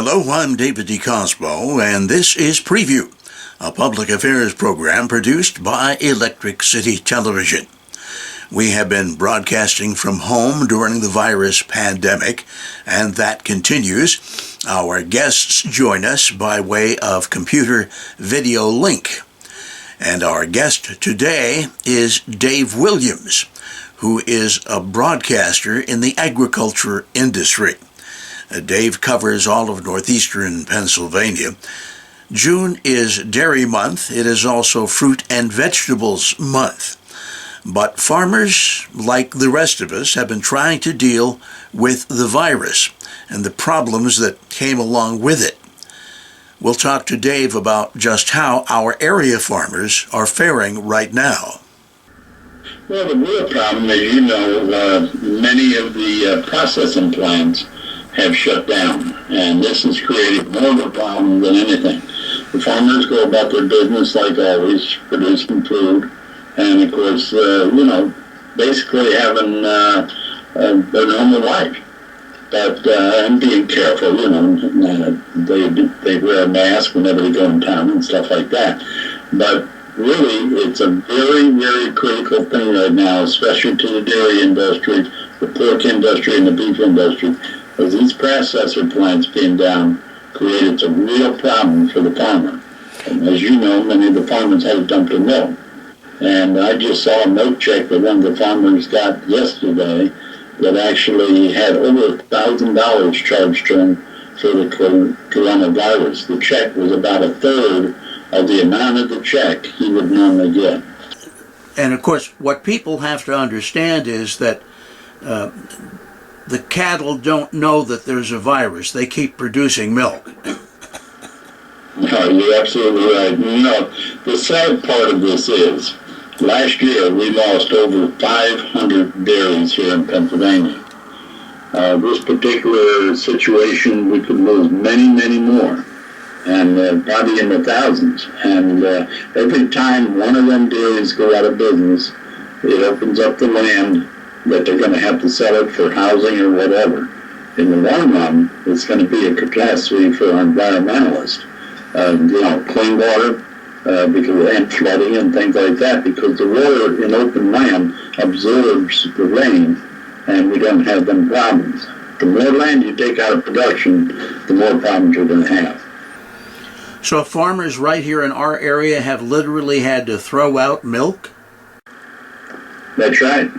Hello, I'm David DeCosmo, and this is Preview, a public affairs program produced by Electric City Television. We have been broadcasting from home during the virus pandemic, and that continues. Our guests join us by way of computer video link. And our guest today is Dave Williams, who is a broadcaster in the agriculture industry. Dave covers all of northeastern Pennsylvania. June is Dairy Month. It is also Fruit and Vegetables Month. But farmers, like the rest of us, have been trying to deal with the virus and the problems that came along with it. We'll talk to Dave about just how our area farmers are faring right now. Well, the real problem, as you know, many of the processing plants have shut down, and this has created more of a problem than anything. The farmers go about their business like always, producing food, and of course, basically having their normal life. But and being careful, they wear a mask whenever they go in town and stuff like that. But really, it's a very, very critical thing right now, especially to the dairy industry, the pork industry, and the beef industry. As these processor plants being down created a real problem for the farmer. And as you know, many of the farmers had to dump their milk. And I just saw a milk check that one of the farmers got yesterday that actually had over $1,000 charged to him for the coronavirus. The check was about a third of the amount of the check he would normally get. And of course, what people have to understand is that the cattle don't know that there's a virus. They keep producing milk. No, you're absolutely right. No, the sad part of this is, last year we lost over 500 dairies here in Pennsylvania. This particular situation, we could lose many, many more, and probably in the thousands. And every time one of them dairies go out of business, it opens up the land that they're going to have to sell it for housing or whatever. In the long run, it's going to be a catastrophe for our environmentalists. Clean water, because and flooding and things like that, because the water in open land absorbs the rain, and we don't have them problems. The more land you take out of production, the more problems you're going to have. So farmers right here in our area have literally had to throw out milk? That's right.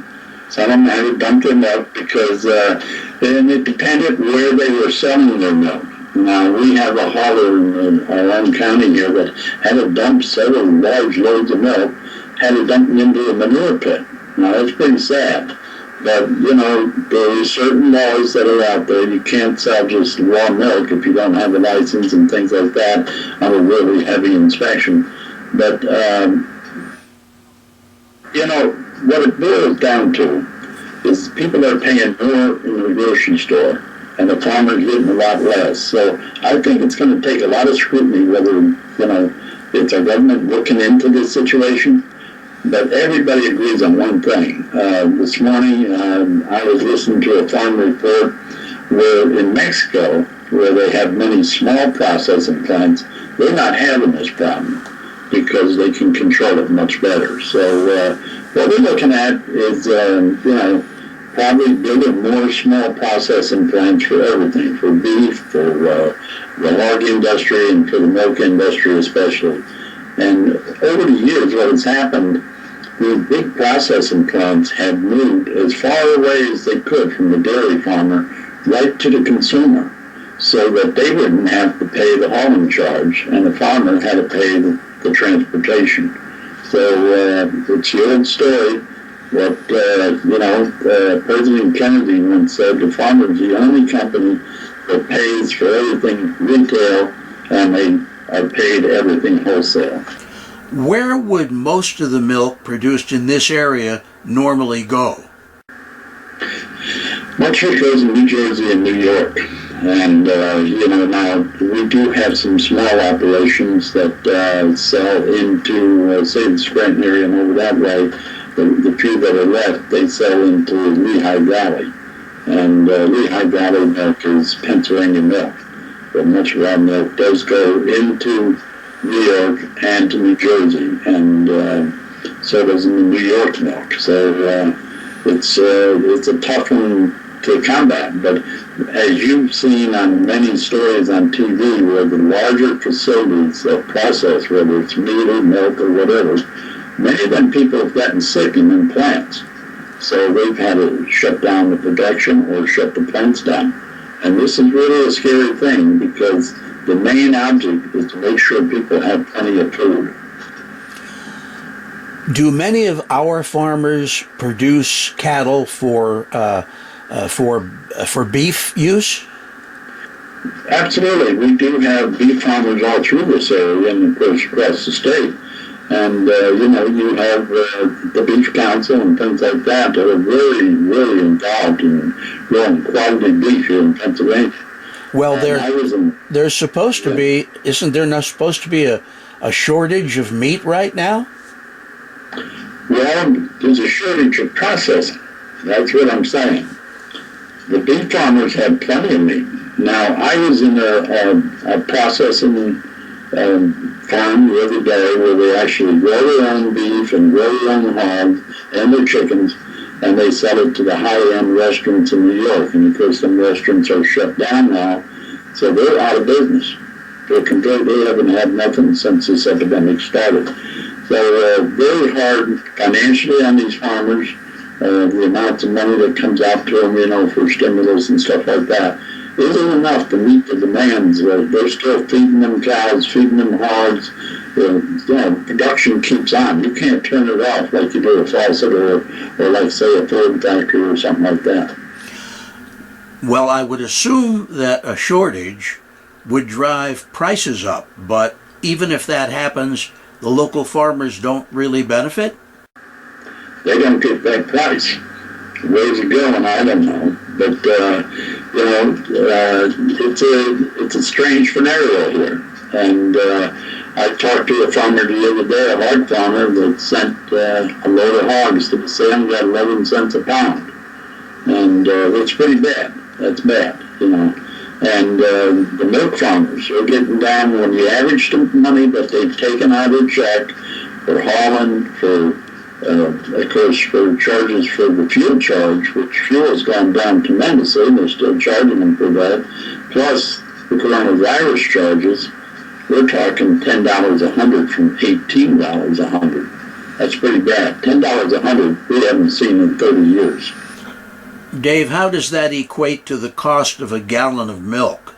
Some of them had to dump their milk because and it depended where they were selling their milk. Now, we have a hauler in our own county here that had to dump several large loads of milk, had to dump them into a manure pit. Now, that's pretty sad. But, there are certain laws that are out there. You can't sell just raw milk if you don't have a license and things like that on a really heavy inspection. But, what it boils down to is people are paying more in the grocery store, and the farmer's getting a lot less. So I think it's going to take a lot of scrutiny whether, it's our government looking into this situation. But everybody agrees on one thing. This morning, I was listening to a farm report where in Mexico, where they have many small processing plants, they're not having this problem because they can control it much better. So what we're looking at is, probably building more small processing plants for everything, for beef, for the hog industry, and for the milk industry especially. And over the years, what has happened, the big processing plants have moved as far away as they could from the dairy farmer right to the consumer, so that they wouldn't have to pay the hauling charge, and the farmer had to pay the transportation. So it's the old story. What, President Kennedy once said, the farmer is the only company that pays for everything retail, and they are paid everything wholesale. Where would most of the milk produced in this area normally go? Much of it goes in New Jersey and New York. And, now we do have some small operations that sell into, say, the Scranton area and over that way. The few that are left, they sell into Lehigh Valley. And Lehigh Valley milk is Pennsylvania milk. but much of our milk does go into New York and to New Jersey, and so does the New York milk. So it's a tough one to combat. But as you've seen on many stories on TV, where the larger facilities that process, whether it's meat or milk or whatever, many of them people have gotten sick in them plants. So they've had to shut down the production or shut the plants down. And this is really a scary thing, because the main object is to make sure people have plenty of food. Do many of our farmers produce cattle for beef use? Absolutely. We do have beef farmers all through this area and, of course, across the state. And, you have the Beef Council and things like that that are really, really involved in growing quality beef here in Pennsylvania. Well, there's supposed to be, isn't there not supposed to be a shortage of meat right now? Well, there's a shortage of processing. That's what I'm saying. The beef farmers have plenty of meat. Now, I was in a processing farm the other day where they actually grow their own beef and grow their own hogs and their chickens, and they sell it to the high-end restaurants in New York. And of course, some restaurants are shut down now, so they're out of business. They haven't had nothing since this epidemic started. So very hard financially on these farmers. The amount of money that comes out to them, for stimulus and stuff like that, isn't enough to meet the demands. They're still feeding them cows, feeding them hogs. Production keeps on. You can't turn it off like you do a faucet or like, say, a Ford factory or something like that. Well, I would assume that a shortage would drive prices up, but even if that happens, the local farmers don't really benefit? They don't get that price. Where's it going? I don't know. But, it's a strange scenario here. And I talked to a farmer the other day, a hog farmer, that sent a load of hogs to the sale and got 11 cents a pound. And that's pretty bad. That's bad, And the milk farmers are getting down when you average the money that they've taken out of the check for hauling, for of course, for charges for the fuel charge, which fuel has gone down tremendously, and they're still charging them for that, plus the coronavirus charges. We're talking $10 a hundred from $18 a hundred. That's pretty bad. $10 a hundred we haven't seen in 30 years. Dave, how does that equate to the cost of a gallon of milk?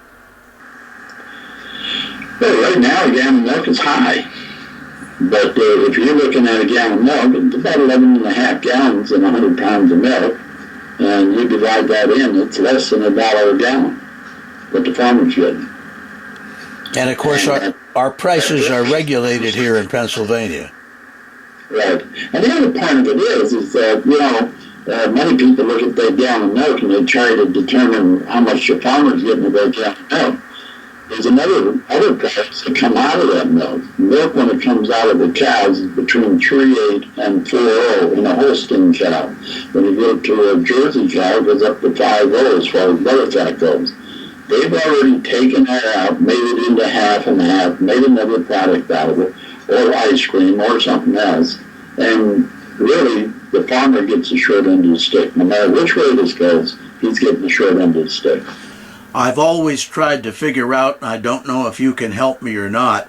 Well, right now, a gallon of milk is high. But if you're looking at a gallon of milk, it's about 11.5 gallons and 100 pounds of milk. And you divide that in, it's less than $1 a gallon, what the farmer's getting. And of course, our prices are regulated here in Pennsylvania. Right. And the other part of it is that, many people look at that gallon of milk and they try to determine how much the farmer's getting of that gallon of milk. There's other products that come out of that milk. Milk, when it comes out of the cows, is between 3.8 and 4.0 in a Holstein cow. When you go to a Jersey cow, it goes up to 5.0 as far as butterfat goes. They've already taken that out, made it into half and half, made another product out of it, or ice cream, or something else. And really, the farmer gets the short end of the stick. No matter which way this goes, he's getting the short end of the stick. I've always tried to figure out, and I don't know if you can help me or not,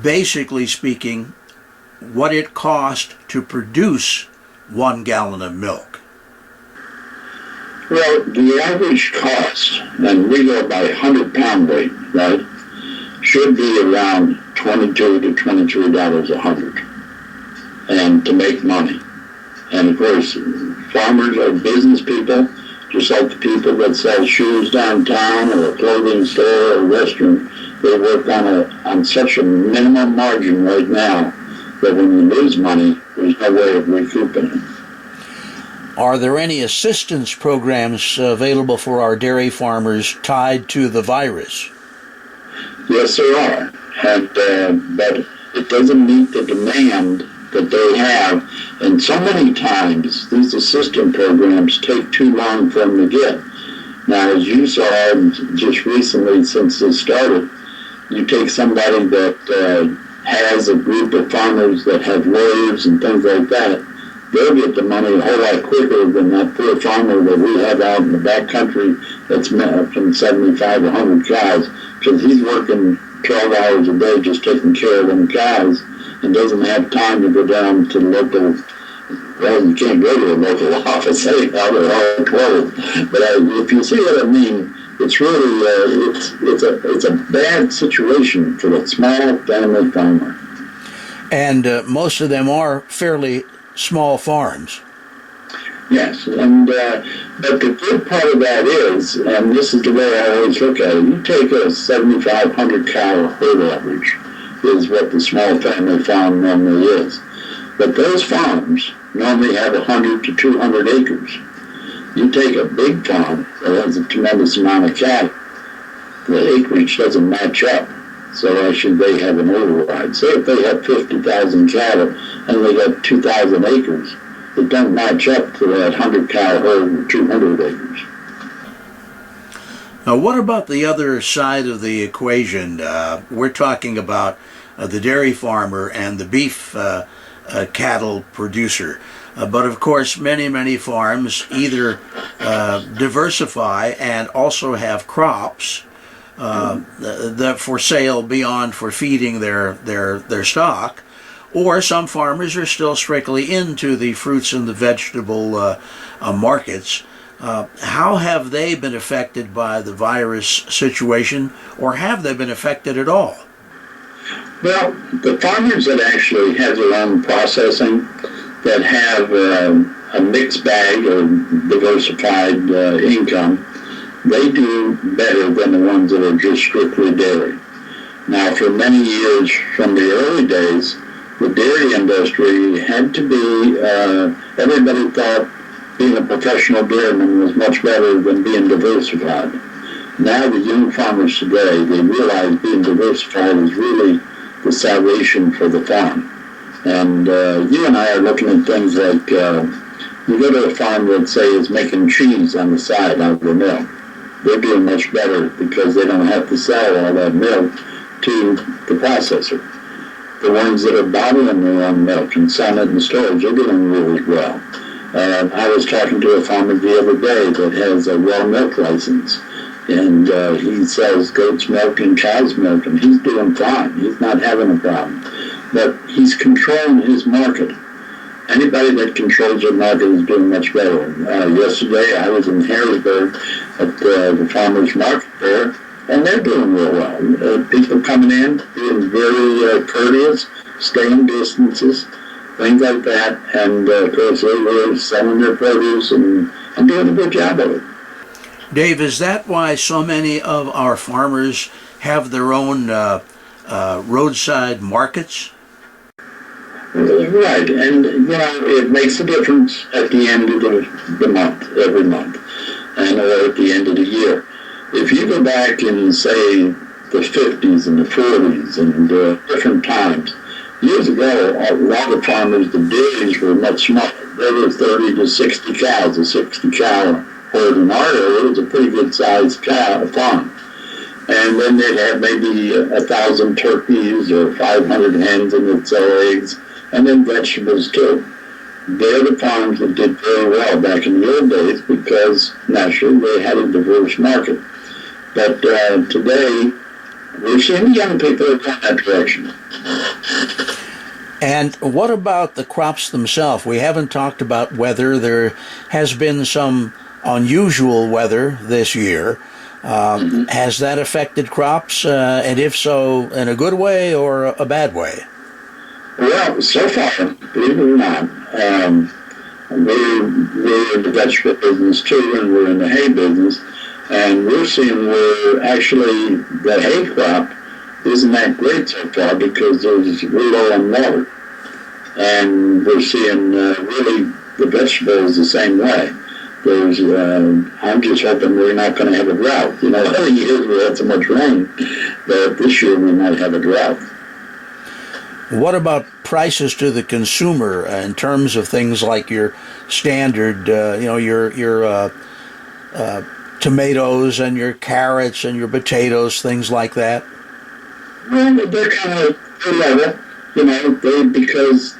basically speaking, what it cost to produce 1 gallon of milk. Well, the average cost, and we go by 100-pound weight, right, should be around $22 to $23 a hundred, and to make money. And of course, farmers are business people, just like the people that sell shoes downtown or a clothing store or a restaurant. They work on such a minimum margin right now that when you lose money, there's no way of recouping it. Are there any assistance programs available for our dairy farmers tied to the virus? Yes, there are. But it doesn't meet the demand that they have. And so many times, these assistance programs take too long for them to get. Now, as you saw just recently since this started, you take somebody that has a group of farmers that have lawyers and things like that, they'll get the money a whole lot quicker than that poor farmer that we have out in the back country that's from 75 to 100 cows, because he's working 12 hours a day just taking care of them cows and doesn't have time to go down to the local, well, you can't go to a local office anyhow, they're all closed. But if you see what I mean, it's really, it's a bad situation for the small family farmer. And most of them are fairly small farms. Yes, and but the good part of that is, and this is the way I always look at it, you take a 7,500 cow herd average is what the small family farm normally is. But those farms normally have 100 to 200 acres. You take a big farm that has a tremendous amount of cattle, the acreage doesn't match up. So actually they have an override. Say if they have 50,000 cattle and they got 2,000 acres, it don't match up to that 100 cow herd or 200 acres. Now, what about the other side of the equation? We're talking about the dairy farmer and the beef cattle producer. But of course, many farms either diversify and also have crops that for sale beyond for feeding their stock, or some farmers are still strictly into the fruits and the vegetable markets. How have they been affected by the virus situation, or have they been affected at all? Well, the farmers that actually have their own processing, that have a mixed bag or diversified income, they do better than the ones that are just strictly dairy. Now, for many years, from the early days, the dairy industry had to be, everybody thought being a professional dairyman was much better than being diversified. Now the young farmers today, they realize being diversified is really the salvation for the farm. And you and I are looking at things like, you go to a farm that, say, is making cheese on the side out of the milk. They're doing much better because they don't have to sell all that milk to the processor. The ones that are bottling their own milk and selling it in stores are doing really well. I was talking to a farmer the other day that has a raw milk license, and he sells goat's milk and cow's milk, and he's doing fine. He's not having a problem. But he's controlling his market. Anybody that controls their market is doing much better. Yesterday I was in Harrisburg at the farmers market there, and they're doing real well. People coming in, being very courteous, staying distances, things like that, and of course they were selling their produce and doing a good job of it. Dave, is that why so many of our farmers have their own roadside markets? Right, and it makes a difference at the end of the month, every month, and or at the end of the year. If you go back in, say, the 50s and the 40s and different times, years ago, a lot of farmers, the dairies were much smaller. They were 30 to 60 cows, a 60 cow herd in our area was a pretty good sized cow farm. And then they'd have maybe 1,000 turkeys or 500 hens and they'd sell eggs, and then vegetables too. They're the farms that did very well back in the old days because naturally they had a diverse market. But today, we're seeing young people are going that direction. And what about the crops themselves? We haven't talked about weather. There has been some unusual weather this year. Has that affected crops? And if so, in a good way or a bad way? Well, so far, believe it or not, we're in the vegetable business too, and we're in the hay business, and we're seeing where actually the hay crop isn't that great so far because we're low on water. And we're seeing really the vegetables the same way. I'm just hoping we're not going to have a drought. Other years we had so much rain, but this year we might have a drought. What about prices to the consumer in terms of things like your standard, your tomatoes and your carrots and your potatoes, things like that? Well, they're kind of level, because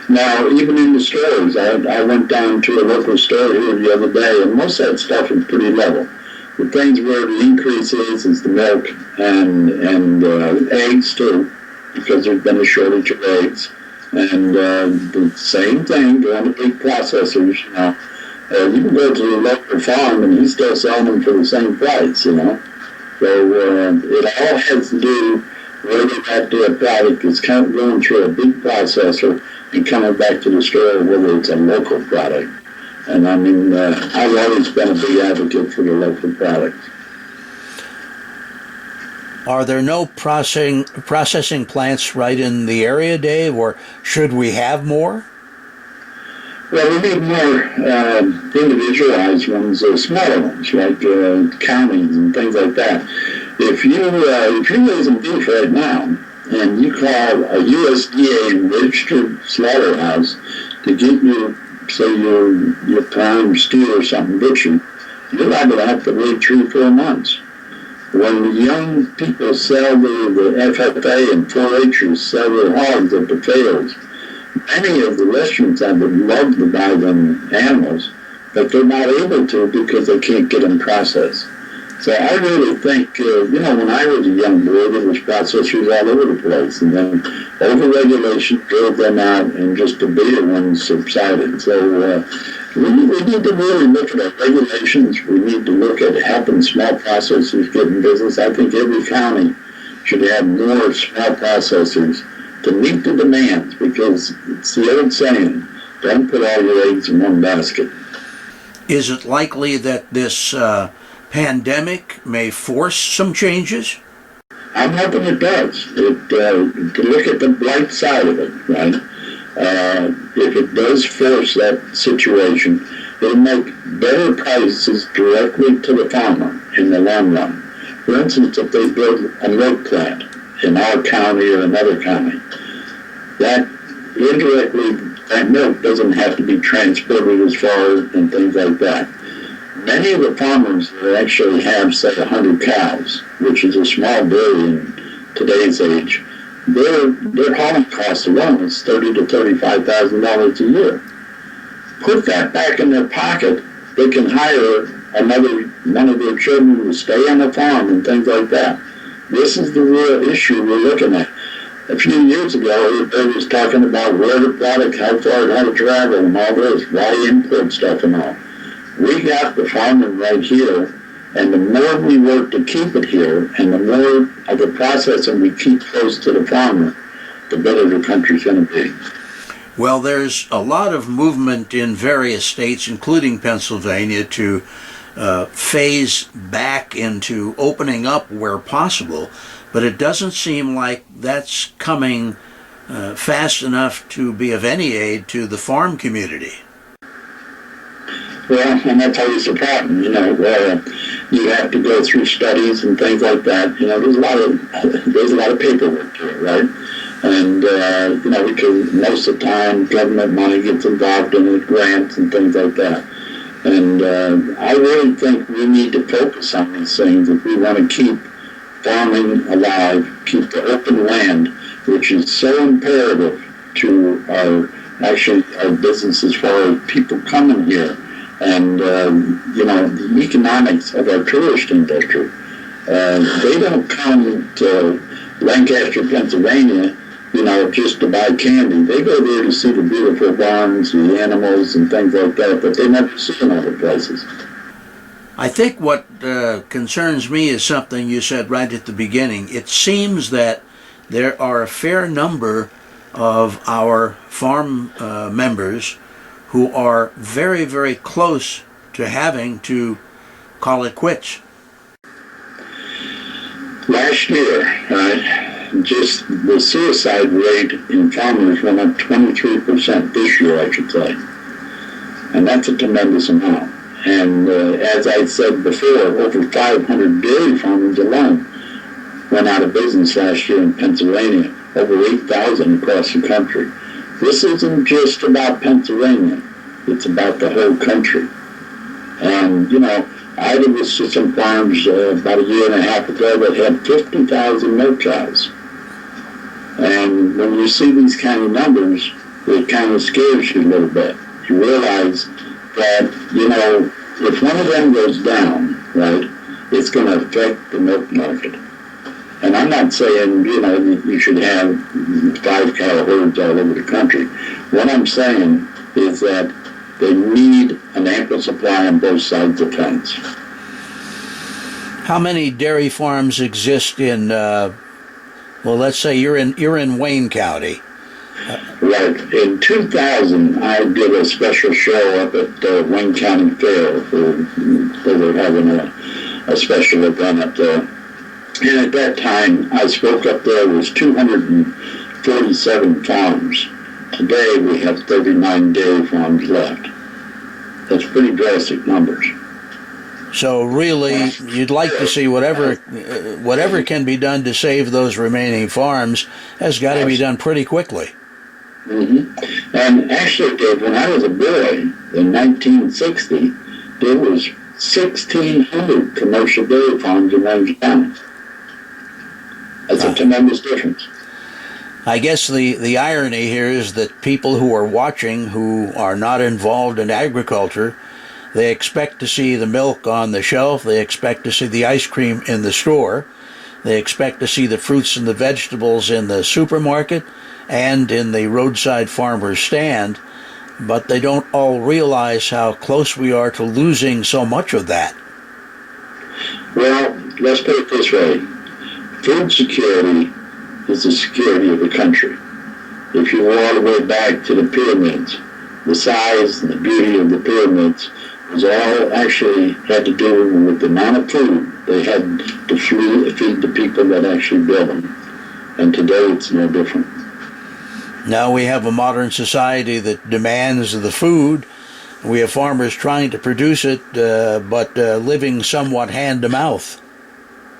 now even in the stores, I went down to a local store here the other day, and most of that stuff is pretty level. The things where the increase is the milk and eggs too, because there's been a shortage of eggs. And the same thing going to big processors. You can go to a local farm and he's still selling them for the same price. So it all has to do whether that product is kind of going through a big processor and coming back to the store, whether it's a local product. And I mean, I've always been a big advocate for the local product. Are there no processing plants right in the area, Dave, or should we have more? Well, we need more individualized ones, smaller ones, like counties and things like that. If you're raising beef right now and you call a USDA registered slaughterhouse to get your prime steer or something butchered, you're liable to have to wait 3-4 months. When the young people sell the FFA and 4-Hers sell their hogs at the fairs, many of the restaurants I would love to buy them animals, but they're not able to because they can't get them processed. So I really think, when I was a young boy, there was processors all over the place, and then over-regulation drove them out, and just the bigger ones subsided. So we need to really look at our regulations. We need to look at helping small processors get in business. I think every county should have more small processors to meet the demands, because it's the old saying, don't put all your eggs in one basket. Is it likely that this pandemic may force some changes? I'm hoping it does. To look at the bright side of it, right? If it does force that situation, it'll make better prices directly to the farmer in the long run. For instance, if they build a milk plant in our county or another county, that indirectly, that milk doesn't have to be transported as far and things like that. Many of the farmers that actually have, say, 100 cows, which is a small dairy in today's age, their hauling cost alone is $30,000 to $35,000 a year. Put that back in their pocket, they can hire one of their children to stay on the farm and things like that. This is the real issue we're looking at. A few years ago, they was talking about where the product, how far it had to travel, and all this, why import stuff and all. We got the farming right here, and the more we work to keep it here, and the more of the processing we keep close to the farmer, the better the country's going to be. Well, there's a lot of movement in various states, including Pennsylvania, to phase back into opening up where possible, but it doesn't seem like that's coming fast enough to be of any aid to the farm community. Well, and that's always the problem, you have to go through studies and things like that. There's a lot of paperwork to it, right? And, because most of the time government money gets involved in it, grants and things like that. And I really think we need to focus on these things if we want to keep farming alive, keep the open land, which is so imperative to our business as far as people coming here. And, the economics of our tourist industry. They don't come to Lancaster, Pennsylvania, just to buy candy. They go there to see the beautiful barns, the animals, and things like that, but they never see in other places. I think what concerns me is something you said right at the beginning. It seems that there are a fair number of our farm members who are very, very close to having to call it quits. Last year, just the suicide rate in farmers went up 23% this year, I should say. And that's a tremendous amount. And as I said before, over 500 dairy farmers alone went out of business last year in Pennsylvania, over 8,000 across the country. This isn't just about Pennsylvania. It's about the whole country. And, I did some farms about a year and a half ago that had 50,000 milk cows. And when you see these kind of numbers, it kind of scares you a little bit. You realize that, if one of them goes down, right, it's going to affect the milk market. And I'm not saying, you should have 5-cow herds all over the country. What I'm saying is that they need an ample supply on both sides of the fence. How many dairy farms exist in, let's say you're in Wayne County? Right. In 2000, I did a special show up at Wayne County Fair. They were having a special event up there. And at that time, I spoke up there. There was 247 farms. Today, we have 39 dairy farms left. That's pretty drastic numbers. So really, you'd like to see whatever can be done to save those remaining farms has got to be done pretty quickly. Mm-hmm. And actually, Dave, when I was a boy in 1960, there was 1,600 commercial dairy farms in Wayne County. That's a tremendous difference. I guess the irony here is that people who are watching, who are not involved in agriculture, they expect to see the milk on the shelf, they expect to see the ice cream in the store, they expect to see the fruits and the vegetables in the supermarket and in the roadside farmer's stand, but they don't all realize how close we are to losing so much of that. Well, let's put it this way. Food security is the security of the country. If you go all the way back to the pyramids, the size and the beauty of the pyramids was all actually had to do with the amount of food they had to feed the people that actually built them. And today it's no different. Now we have a modern society that demands the food. We have farmers trying to produce it, but living somewhat hand to mouth.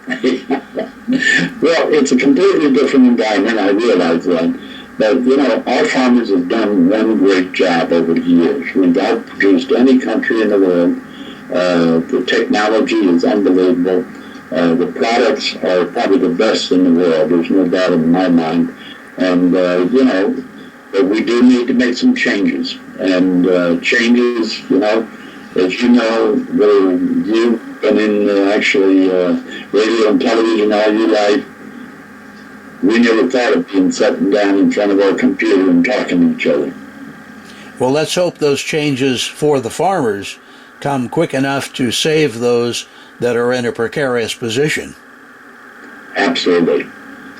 Well, it's a completely different environment, I realize that. But, our farmers have done one great job over the years. We've outproduced any country in the world. The technology is unbelievable. The products are probably the best in the world. There's no doubt in my mind. And, but we do need to make some changes. And changes, as you know, you've been in radio and television all your life. We never thought of being sitting down in front of our computer and talking to each other. Well, let's hope those changes for the farmers come quick enough to save those that are in a precarious position. Absolutely.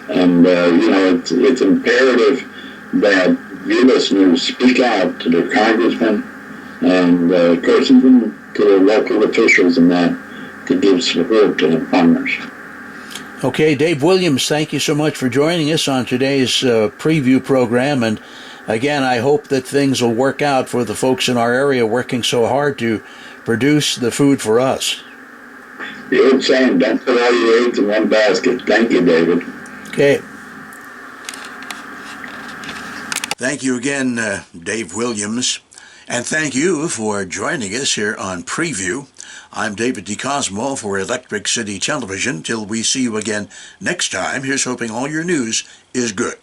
And, it's imperative that your listeners speak out to their congressmen and, of course, even to their local officials and that to give support to the farmers. Okay, Dave Williams, thank you so much for joining us on today's preview program. And again, I hope that things will work out for the folks in our area working so hard to produce the food for us. The old saying, don't put all your eggs in one basket. Thank you, David. Okay. Thank you again, Dave Williams. And thank you for joining us here on Preview. I'm David DeCosmo for Electric City Television. Till we see you again next time, here's hoping all your news is good.